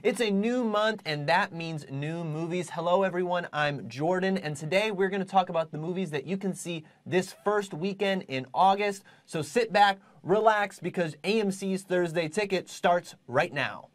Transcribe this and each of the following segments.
It's a new month, and that means new movies. Hello, everyone. I'm Jordan, and today we're going to talk about the movies that you can see this first weekend in August. So sit back, relax, because AMC's Thursday Ticket starts right now.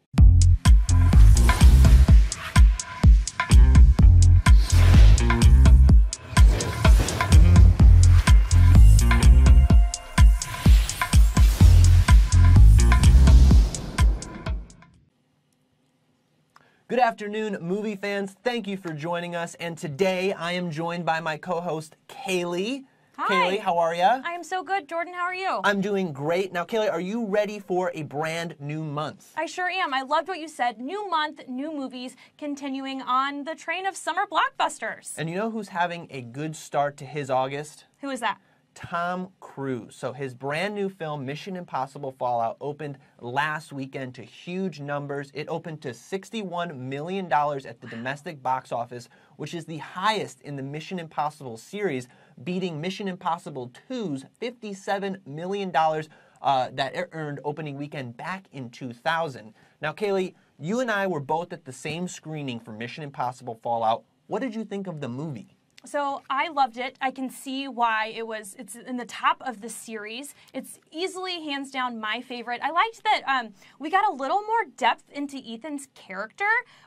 Good afternoon, movie fans. Thank you for joining us. And today I am joined by my co-host, Kaleigh. Hi. Kaleigh, how are you? I am so good. Jordan, how are you? I'm doing great. Now, Kaleigh, are you ready for a brand new month? I sure am. I loved what you said. New month, new movies, continuing on the train of summer blockbusters. And you know who's having a good start to his August? Who is that? Tom Cruise. So his brand new film, Mission Impossible Fallout, opened last weekend to huge numbers. It opened to $61 million at the domestic box office, which is the highest in the Mission Impossible series, beating Mission Impossible 2's $57 million that it earned opening weekend back in 2000. Now, Kaleigh, you and I were both at the same screening for Mission Impossible Fallout. What did you think of the movie? So I loved it. I can see why it's in the top of the series. It's easily, hands down, my favorite. I liked that we got a little more depth into Ethan's character.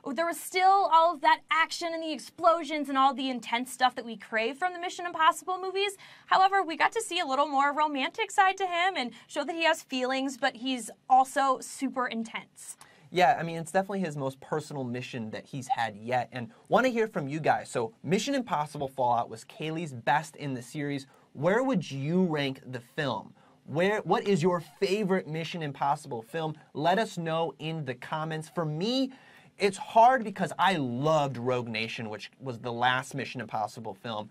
There was still all of that action and the explosions and all the intense stuff that we crave from the Mission Impossible movies. However, we got to see a little more romantic side to him and show that he has feelings, but he's also super intense. Yeah, I mean, it's definitely his most personal mission that he's had yet. And want to hear from you guys. So Mission Impossible Fallout was Kaleigh's best in the series. Where would you rank the film? What is your favorite Mission Impossible film? Let us know in the comments. For me, it's hard because I loved Rogue Nation, which was the last Mission Impossible film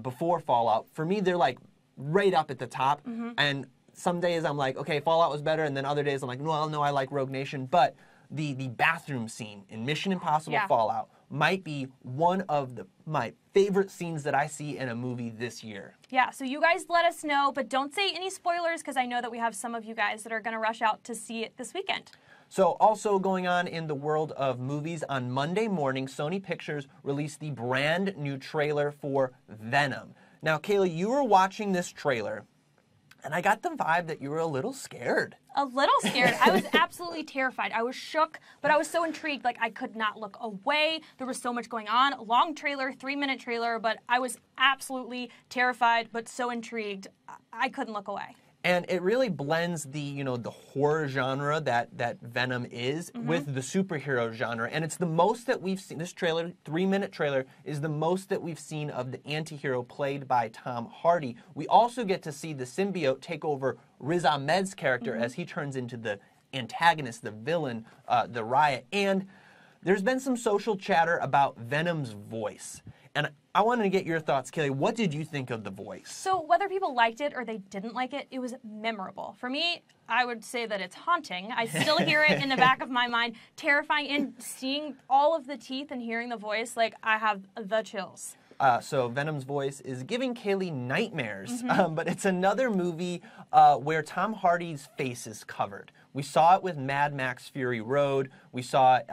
before Fallout. For me, they're like right up at the top. And some days I'm like, okay, Fallout was better, and then other days I'm like, well, no, I like Rogue Nation. But the bathroom scene in Mission Impossible Fallout might be one of my favorite scenes that I see in a movie this year. Yeah, so you guys let us know, but don't say any spoilers because I know that we have some of you guys that are going to rush out to see it this weekend. So also going on in the world of movies, on Monday morning, Sony Pictures released the brand new trailer for Venom. Now, Kaleigh, you were watching this trailer, and I got the vibe that you were a little scared. A little scared. I was absolutely terrified. I was shook, but I was so intrigued. Like, I could not look away. There was so much going on. A long trailer, 3-minute trailer, but I was absolutely terrified, but so intrigued. I couldn't look away. And it really blends the horror genre that Venom is with the superhero genre. And it's the most that we've seen. This trailer, 3-minute trailer, is the most that we've seen of the antihero played by Tom Hardy. We also get to see the symbiote take over Riz Ahmed's character as he turns into the antagonist, the villain, the Riot. And there's been some social chatter about Venom's voice. And I wanted to get your thoughts, Kaleigh. What did you think of the voice? So whether people liked it or they didn't like it, it was memorable. For me, I would say that it's haunting. I still hear it in the back of my mind, terrifying, and seeing all of the teeth and hearing the voice, like, I have the chills. So Venom's voice is giving Kaleigh nightmares, but it's another movie where Tom Hardy's face is covered. We saw it with Mad Max Fury Road. We saw it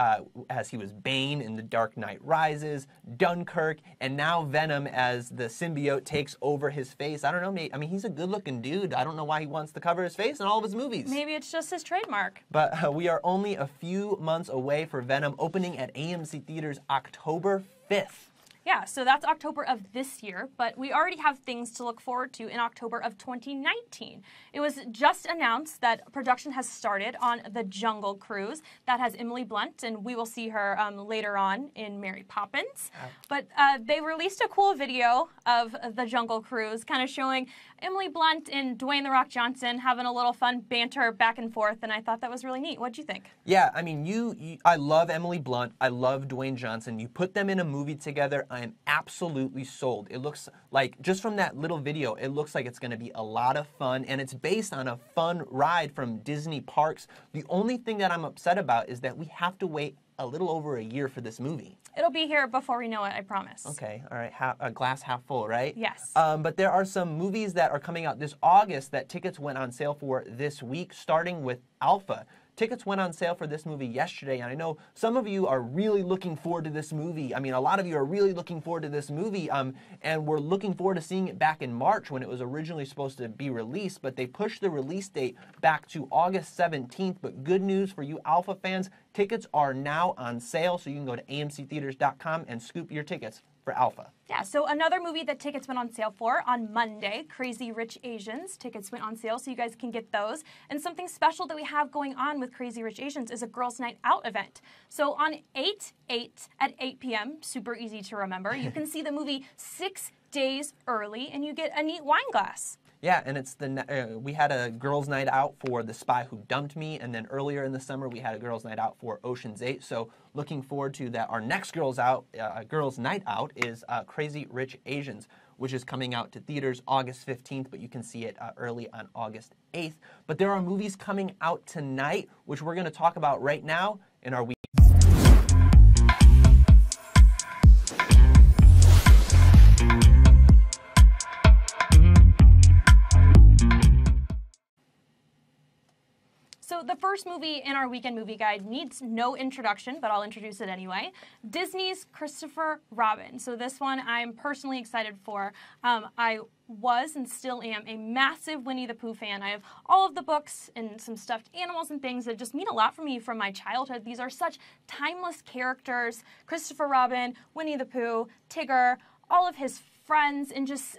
as he was Bane in The Dark Knight Rises, Dunkirk, and now Venom as the symbiote takes over his face. I don't know, I mean, he's a good-looking dude. I don't know why he wants to cover his face in all of his movies. Maybe it's just his trademark. But we are only a few months away for Venom opening at AMC Theaters October 5th. Yeah, so that's October of this year, but we already have things to look forward to in October of 2019. It was just announced that production has started on The Jungle Cruise. That has Emily Blunt, and we will see her later on in Mary Poppins. But they released a cool video of The Jungle Cruise, kind of showing Emily Blunt and Dwayne "The Rock" Johnson having a little fun banter back and forth, and I thought that was really neat. What'd you think? Yeah, I mean, I love Emily Blunt. I love Dwayne Johnson. You put them in a movie together, I am absolutely sold. It looks like, just from that little video, it looks like it's going to be a lot of fun, and it's based on a fun ride from Disney parks. The only thing that I'm upset about is that we have to wait a little over a year for this movie. It'll be here before we know it, I promise. Okay, all right, a glass half full, right? Yes. But there are some movies that are coming out this August that tickets went on sale for this week, starting with Alpha. tickets went on sale for this movie yesterday, and I know some of you are really looking forward to this movie. I mean, a lot of you are really looking forward to this movie, and we're looking forward to seeing it back in March when it was originally supposed to be released, but they pushed the release date back to August 17th. But good news for you Alpha fans, tickets are now on sale, so you can go to amctheaters.com and scoop your tickets for Alpha. Yeah, so another movie that tickets went on sale for on Monday, Crazy Rich Asians. Tickets went on sale, so you guys can get those. And something special that we have going on with Crazy Rich Asians is a Girls Night Out event. So on 8/8 at 8 p.m., super easy to remember, you can see the movie 6 days early, and you get a neat wine glass. Yeah, and it's we had a girls' night out for The Spy Who Dumped Me, and then earlier in the summer we had a girls' night out for Ocean's 8. So looking forward to that. Our next girls' night out is Crazy Rich Asians, which is coming out to theaters August 15th, but you can see it early on August 8th. But there are movies coming out tonight, which we're going to talk about right now in our week. So the first movie in our weekend movie guide needs no introduction, but I'll introduce it anyway. Disney's Christopher Robin. So this one I'm personally excited for. I was and still am a massive Winnie the Pooh fan. I have all of the books and some stuffed animals and things that just mean a lot for me from my childhood. These are such timeless characters. Christopher Robin, Winnie the Pooh, Tigger, all of his friends, and just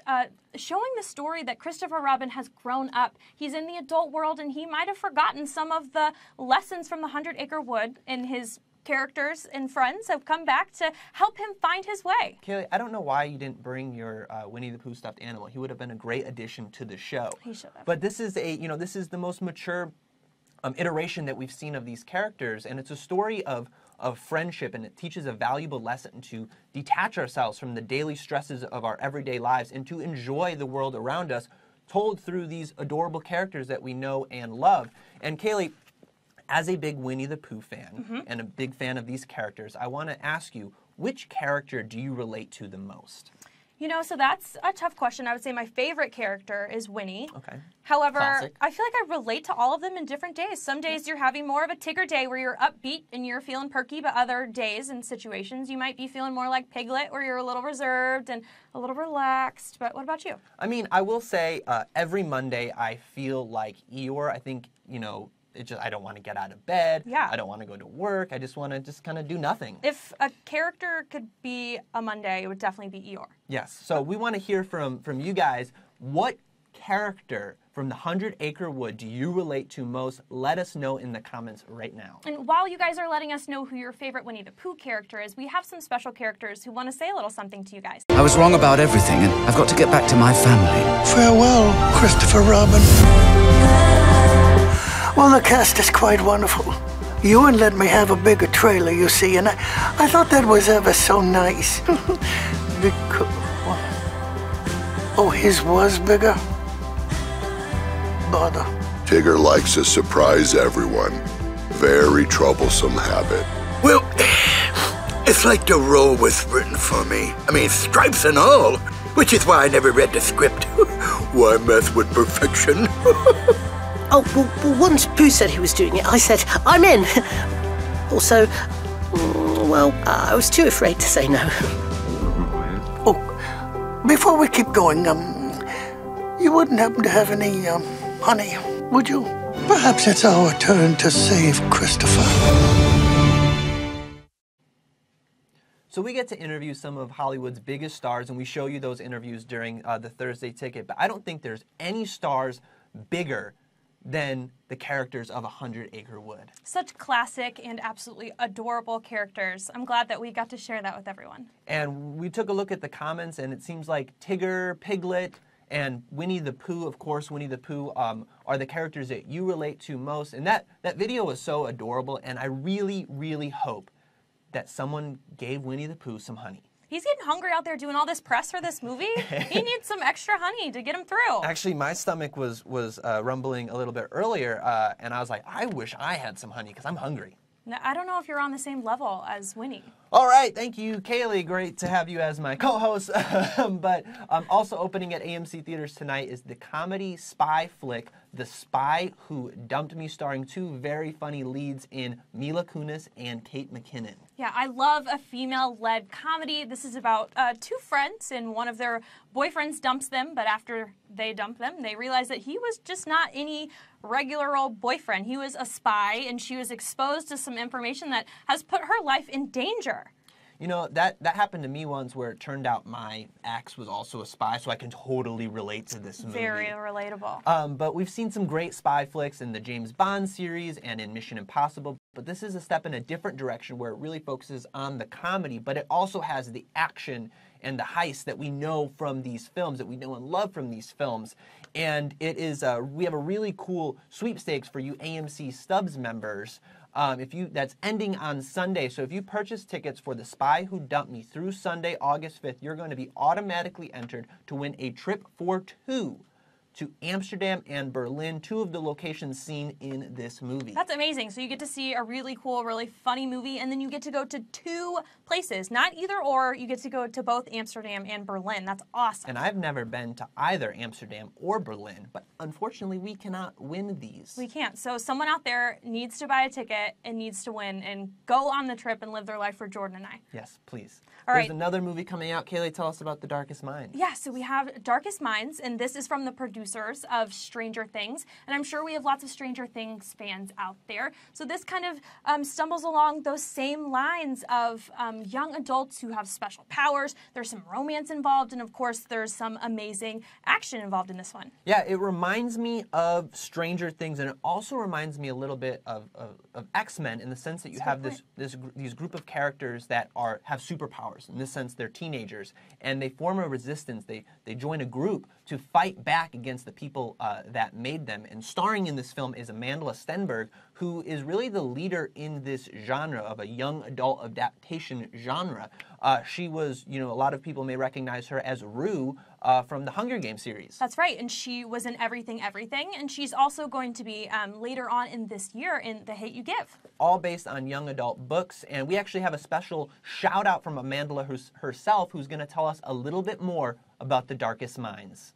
showing the story that Christopher Robin has grown up. He's in the adult world, and he might have forgotten some of the lessons from the 100 Acre Wood, and his characters and friends have come back to help him find his way. Kaleigh, I don't know why you didn't bring your Winnie the Pooh stuffed animal. He would have been a great addition to the show. He should have. But this is this is the most mature iteration that we've seen of these characters, and it's a story of friendship, and it teaches a valuable lesson to detach ourselves from the daily stresses of our everyday lives and to enjoy the world around us, told through these adorable characters that we know and love. And Kaleigh, as a big Winnie the Pooh fan and a big fan of these characters, I want to ask you, which character do you relate to the most? You know, so that's a tough question. I would say my favorite character is Winnie. Okay. However, Classic. I feel like I relate to all of them in different days. Some days you're having more of a Tigger day where you're upbeat and you're feeling perky, but other days and situations you might be feeling more like Piglet, where you're a little reserved and a little relaxed. But what about you? I mean, I will say every Monday I feel like Eeyore. I think, I don't want to get out of bed. Yeah. I don't want to go to work. I just want to kind of do nothing. If a character could be a Monday, it would definitely be Eeyore. Yes. So we want to hear from you guys. What character from the 100 Acre Wood do you relate to most? Let us know in the comments right now. And while you guys are letting us know who your favorite Winnie the Pooh character is, we have some special characters who want to say a little something to you guys. I was wrong about everything, and I've got to get back to my family. Farewell, Christopher Robin. Well, the cast is quite wonderful. Ewan let me have a bigger trailer, you see, and I thought that was ever so nice. Oh, his was bigger? Bother. Tigger likes to surprise everyone. Very troublesome habit. Well, it's like the role was written for me. I mean, stripes and all, which is why I never read the script. Why mess with perfection? Oh, well, once Pooh said he was doing it, I said, I'm in. Also, I was too afraid to say no. Oh, before we keep going, you wouldn't happen to have any, honey, would you? Perhaps it's our turn to save Christopher. So we get to interview some of Hollywood's biggest stars, and we show you those interviews during the Thursday Ticket. But I don't think there's any stars bigger than the characters of 100 Acre Wood. Such classic and absolutely adorable characters. I'm glad that we got to share that with everyone. And we took a look at the comments, and it seems like Tigger, Piglet, and Winnie the Pooh, of course, Winnie the Pooh, are the characters that you relate to most. And that video was so adorable, and I really, really hope that someone gave Winnie the Pooh some honey. He's getting hungry out there doing all this press for this movie. He needs some extra honey to get him through. Actually, my stomach was rumbling a little bit earlier, and I was like, I wish I had some honey because I'm hungry. I don't know if you're on the same level as Winnie. All right, thank you, Kaleigh. Great to have you as my co-host. But also opening at AMC Theaters tonight is the comedy spy flick, The Spy Who Dumped Me, starring two very funny leads in Mila Kunis and Kate McKinnon. Yeah, I love a female-led comedy. This is about two friends, and one of their boyfriends dumps them, but after they dump them, they realize that he was just not any regular old boyfriend. He was a spy, and she was exposed to some information that has put her life in danger. You know, that happened to me once where it turned out my ex was also a spy, so I can totally relate to this movie. Very relatable. But we've seen some great spy flicks in the James Bond series and in Mission Impossible, but this is a step in a different direction where it really focuses on the comedy, but it also has the action and the heist that we know from these films, that we know and love from these films. And it is we have a really cool sweepstakes for you AMC Stubs members. That's ending on Sunday. So if you purchase tickets for The Spy Who Dumped Me through Sunday, August 5th, you're going to be automatically entered to win a trip for two to Amsterdam and Berlin, two of the locations seen in this movie. That's amazing. So you get to see a really cool, really funny movie, and then you get to go to two places. Not either or, you get to go to both Amsterdam and Berlin. That's awesome. And I've never been to either Amsterdam or Berlin, but unfortunately we cannot win these. We can't. So someone out there needs to buy a ticket and needs to win and go on the trip and live their life for Jordan and I. Yes, please. All There's right. another movie coming out. Kaleigh, tell us about The Darkest Minds. Yeah, so we have Darkest Minds, and this is from the producers of Stranger Things, and I'm sure we have lots of Stranger Things fans out there. So this kind of stumbles along those same lines of young adults who have special powers. There's some romance involved, and of course there's some amazing action involved in this one. Yeah, it reminds me of Stranger Things, and it also reminds me a little bit of X-Men in the sense that you have these group of characters that have superpowers. In this sense, they're teenagers, and they form a resistance. They join a group to fight back against the people that made them. And starring in this film is Amanda Stenberg, who is really the leader in this genre of a young adult adaptation genre. She was, a lot of people may recognize her as Rue from the Hunger Games series. That's right, and she was in Everything, Everything, and she's also going to be later on in this year in The Hate U Give. All based on young adult books, and we actually have a special shout out from Amanda herself, who's going to tell us a little bit more about The Darkest Minds.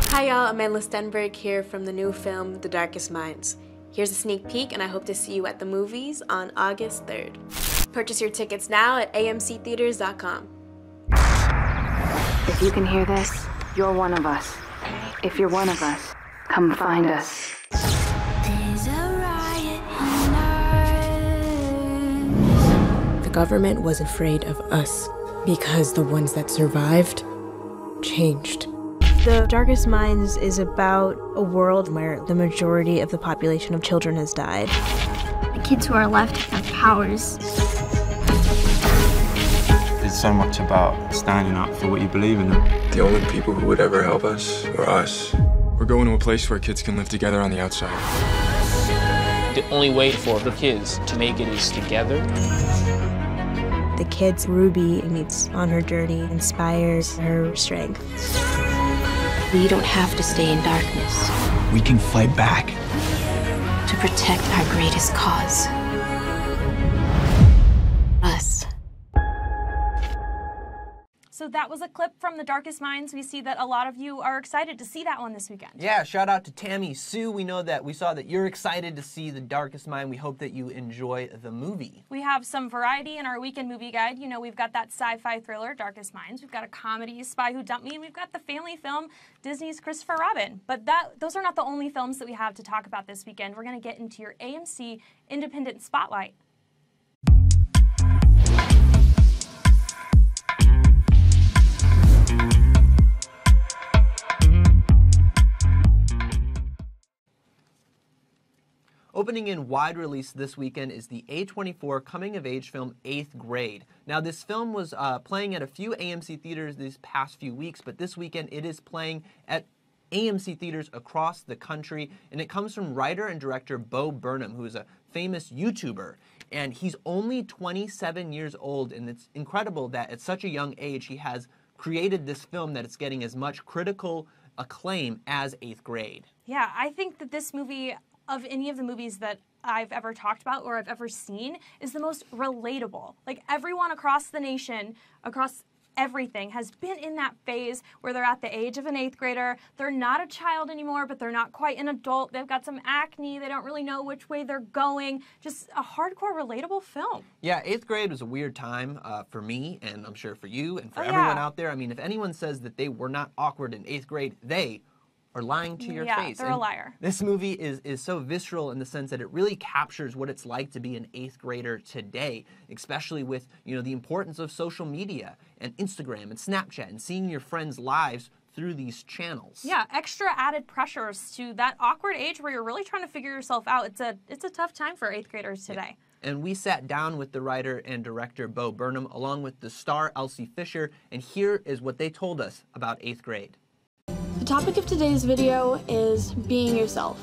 Hi y'all, Amanda Stenberg here from the new film, The Darkest Minds. Here's a sneak peek, and I hope to see you at the movies on August 3rd. Purchase your tickets now at amctheaters.com. If you can hear this, you're one of us. If you're one of us, come find us. There's a riot in Earth. The government was afraid of us because the ones that survived changed. The Darkest Minds is about a world where the majority of the population of children has died. The kids who are left have powers. There's so much about standing up for what you believe in. The only people who would ever help us are us. We're going to a place where kids can live together on the outside. The only way for the kids to make it is together. The kids Ruby meets on her journey inspires her strength. We don't have to stay in darkness. We can fight back. To protect our greatest cause. Us. So that was a clip from The Darkest Minds. We see that a lot of you are excited to see that one this weekend. Yeah, shout out to Tammy Sue. We saw that you're excited to see The Darkest Mind. We hope that you enjoy the movie. We have some variety in our weekend movie guide. We've got that sci-fi thriller, Darkest Minds. We've got a comedy, Spy Who Dumped Me, and we've got the family film, Disney's Christopher Robin. But those are not the only films that we have to talk about this weekend. We're going to get into your AMC Independent Spotlight. Opening in wide release this weekend is the A24 coming-of-age film 8th Grade. Now, this film was playing at a few AMC theaters these past few weeks, but this weekend it is playing at AMC theaters across the country, and it comes from writer and director Bo Burnham, who is a famous YouTuber. And he's only 27 years old, and it's incredible that at such a young age he has created this film that it's getting as much critical acclaim as 8th Grade. Yeah, I think that this movie, of any of the movies that I've ever talked about or I've ever seen is the most relatable. Like everyone across the nation, across everything, has been in that phase where they're at the age of an 8th grader. They're not a child anymore, but they're not quite an adult. They've got some acne. They don't really know which way they're going. Just a hardcore, relatable film. Yeah, 8th grade was a weird time for me, and I'm sure for you and for everyone out there. I mean, if anyone says that they were not awkward in 8th grade, they are lying to your face. Yeah, they're a liar. This movie is so visceral in the sense that it really captures what it's like to be an 8th grader today, especially with, you know, the importance of social media and Instagram and Snapchat and seeing your friends' lives through these channels. Yeah, extra added pressures to that awkward age where you're really trying to figure yourself out. It's a tough time for 8th graders today. And we sat down with the writer and director Bo Burnham along with the star Elsie Fisher, and here is what they told us about 8th grade. The topic of today's video is being yourself.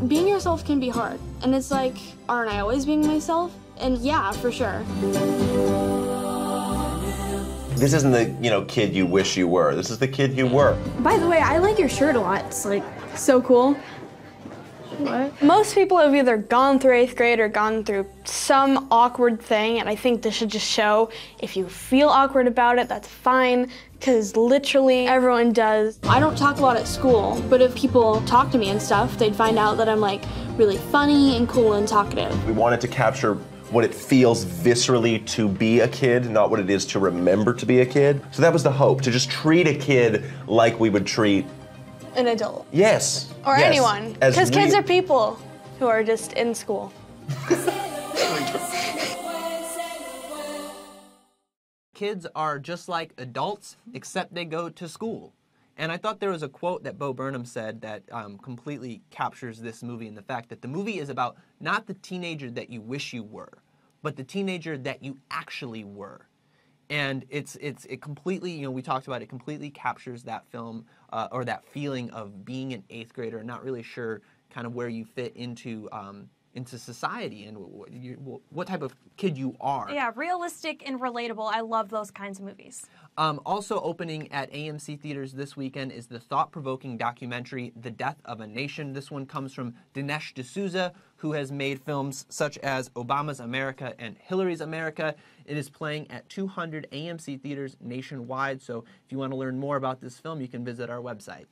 Being yourself can be hard, and it's like, aren't I always being myself? And yeah, for sure. This isn't the, kid you wish you were. This is the kid you were. By the way, I like your shirt a lot. It's like so cool. What? Most people have either gone through 8th grade or gone through some awkward thing, and I think this should just show if you feel awkward about it, that's fine, because literally everyone does. I don't talk a lot at school, but if people talk to me and stuff, they'd find out that I'm like really funny and cool and talkative. We wanted to capture what it feels viscerally to be a kid, not what it is to remember to be a kid. So that was the hope, to just treat a kid like we would treat an adult. Yes. Or yes. anyone. Because kids are people who are just in school. Kids are just like adults, except they go to school. And I thought there was a quote that Bo Burnham said that completely captures this movie, and the fact that the movie is about not the teenager that you wish you were, but the teenager that you actually were. And it completely, we talked about it, completely captures that film or that feeling of being an 8th grader, not really sure kind of where you fit into society and what type of kid you are. Yeah, realistic and relatable. I love those kinds of movies. Also opening at AMC Theaters this weekend is the thought-provoking documentary, The Death of a Nation. This one comes from Dinesh D'Souza, who has made films such as Obama's America and Hillary's America. It is playing at 200 AMC Theaters nationwide, so if you want to learn more about this film, you can visit our website.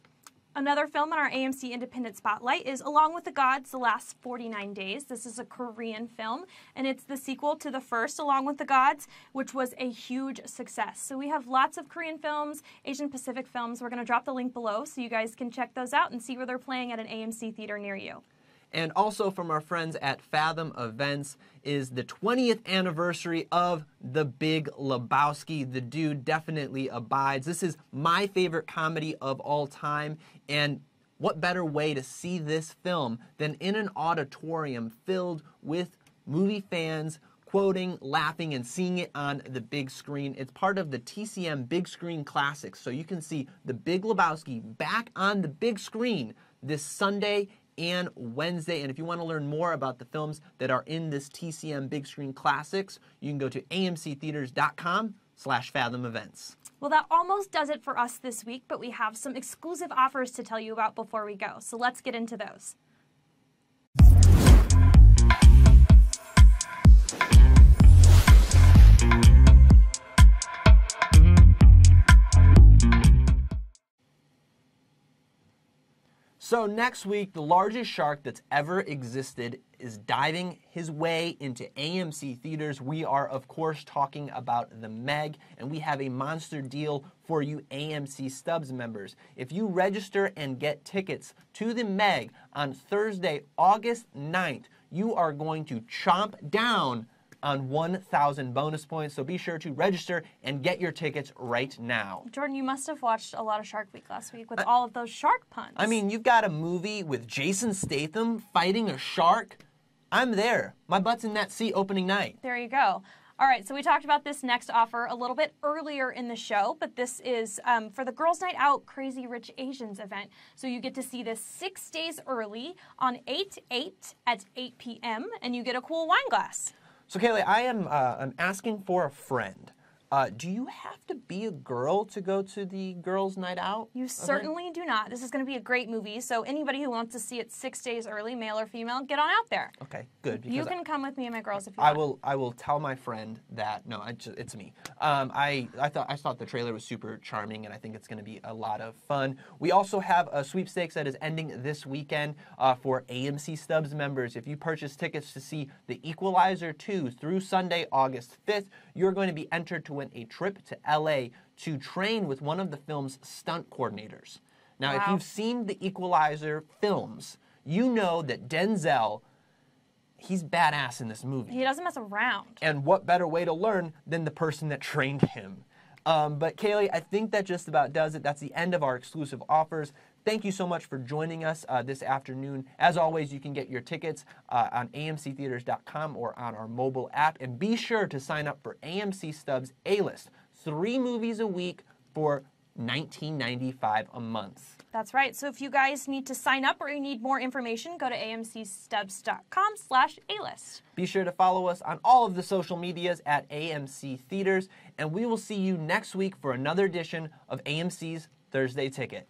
Another film on our AMC Independent Spotlight is Along with the Gods, The Last 49 Days. This is a Korean film, and it's the sequel to the first, Along with the Gods, which was a huge success. So we have lots of Korean films, Asian Pacific films. We're going to drop the link below so you guys can check those out and see where they're playing at an AMC theater near you. And also from our friends at Fathom Events is the 20th anniversary of The Big Lebowski. The dude definitely abides. This is my favorite comedy of all time, and what better way to see this film than in an auditorium filled with movie fans quoting, laughing, and seeing it on the big screen. It's part of the TCM Big Screen Classics, so you can see The Big Lebowski back on the big screen this Sunday and Wednesday. And if you want to learn more about the films that are in this TCM Big Screen Classics, you can go to amctheaters.com/Fathom Events. Well, that almost does it for us this week, but we have some exclusive offers to tell you about before we go. So let's get into those. So next week, the largest shark that's ever existed is diving his way into AMC theaters. We are, of course, talking about The Meg, and we have a monster deal for you AMC Stubs members. If you register and get tickets to The Meg on Thursday, August 9th, you are going to chomp down on 1,000 bonus points, so be sure to register and get your tickets right now. Jordan, you must have watched a lot of Shark Week last week with all of those shark puns. I mean, you've got a movie with Jason Statham fighting a shark. I'm there. My butt's in that seat opening night. There you go. All right, so we talked about this next offer a little bit earlier in the show, but this is for the Girls Night Out Crazy Rich Asians event. So you get to see this 6 days early on 8/8 at 8 p.m., and you get a cool wine glass. So, Kaleigh, I am I'm asking for a friend. Do you have to be a girl to go to the girls' night out? You certainly do not. This is going to be a great movie, so anybody who wants to see it 6 days early, male or female, get on out there. Okay, good. You can come with me and my girls if you want. I will tell my friend that. No, it's me. I thought the trailer was super charming, and I think it's going to be a lot of fun. We also have a sweepstakes that is ending this weekend for AMC Stubs members. If you purchase tickets to see The Equalizer 2 through Sunday, August 5th, you're going to be entered to win a trip to LA to train with one of the film's stunt coordinators. Now, if you've seen the Equalizer films, you know that Denzel, he's badass in this movie. He doesn't mess around. And what better way to learn than the person that trained him? But Kaleigh, I think that just about does it. That's the end of our exclusive offers. Thank you so much for joining us this afternoon. As always, you can get your tickets on amctheaters.com or on our mobile app. And be sure to sign up for AMC Stubs A-List. 3 movies a week for $19.95 a month. That's right. So if you guys need to sign up or you need more information, go to amcstubs.com/A-List. Be sure to follow us on all of the social medias at AMC Theaters. And we will see you next week for another edition of AMC's Thursday Ticket.